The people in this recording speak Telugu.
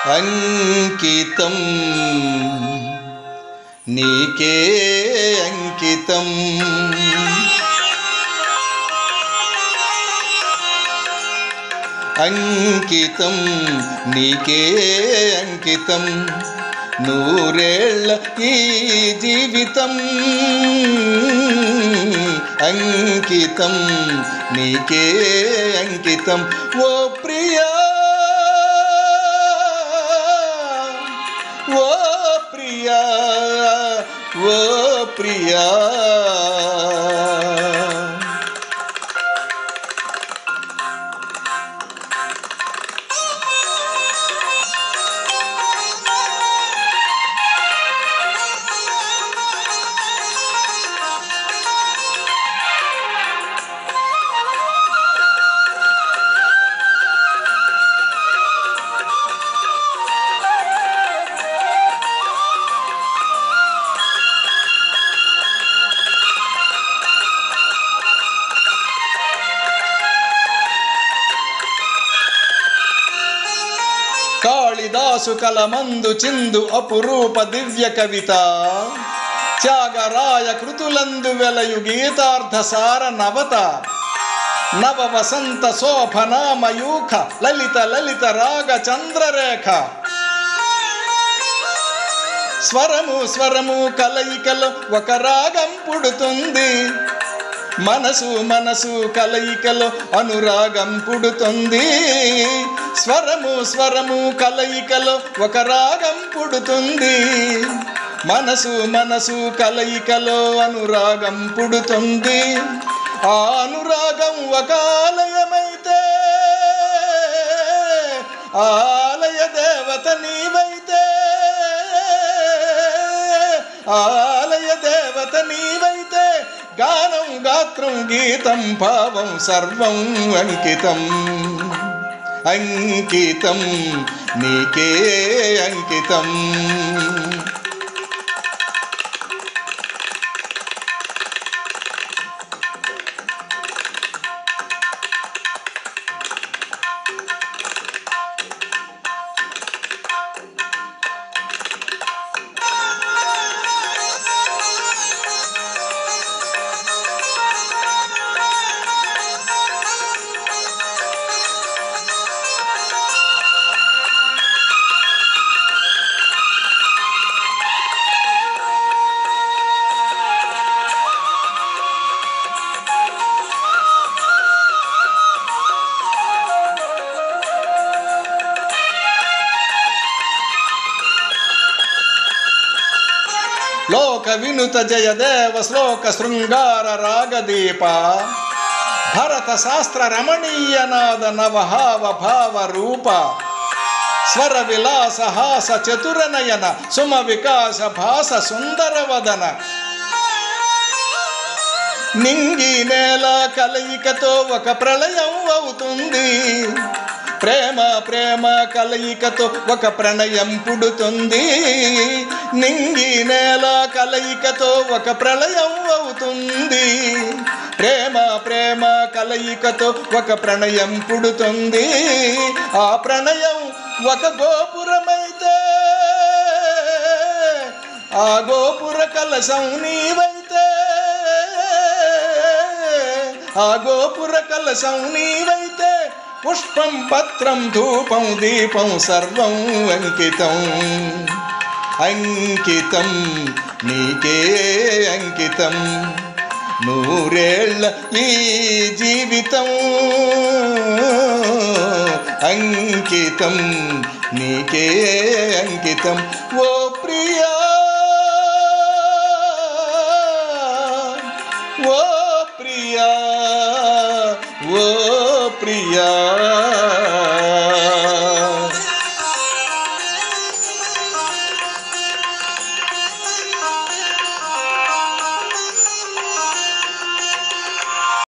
అంకితం నీకే అంకితం అంకితం నీకే అంకితం నూరేళ్ళ ఈ జీవితం అంకితం నీకే అంకితం ఓ ప్రియా ఓ ప్రియా ఓ ప్రియా కాళిదాసు కలమందు చిందు అపురూప దివ్య కవిత త్యాగరాయ కృతులందు వెలయు గీతార్థ సార నవత నవ వసంత శోభనామయూఖ లలిత లలిత రాగ చంద్రరేఖ స్వరము స్వరము కలయికలో ఒక రాగం పుడుతుంది మనసు మనసు కలయికలో అనురాగం పుడుతుంది స్వరము స్వరము కలయికలో ఒక రాగం పుడుతుంది మనసు మనసు కలయికలో అనురాగం పుడుతుంది ఆ అనురాగం ఒక ఆలయమైతే ఆలయ దేవత నీవైతే ఆలయ దేవత నీవైతే గానం గాత్రం గీతం భావం సర్వం అంకితం అంకితం నీకే అంకితం లోక వినుత జయదేవ శ్లోక శృంగార రాగదీప భరత శాస్త్ర రమణీయ నాద నవహావ భావ రూప స్వర విలాస హాస చతురనయన సుమ వికాస భాస సుందరవదన నింగి నేల కలయికతో ఒక ప్రళయం అవుతుంది ప్రేమ ప్రేమ కలయికతో ఒక ప్రణయం పుడుతుంది నింగి నేల కలయికతో ఒక ప్రళయం అవుతుంది ప్రేమ ప్రేమ కలయికతో ఒక ప్రణయం పుడుతుంది ఆ ప్రణయం ఒక గోపురమైతే ఆ గోపుర కలశం నీవైతే ఆ గోపుర కలశం నీవైతే పుష్పం పత్రం ధూపం దీపం సర్వం అంకితం అంకితం నీకే అంకితం నూరేళ్ళ ఈ జీవితం అంకితం నీకే అంకితం ఓ ప్రియా ఓ ప్రియా ఓ ప్రియా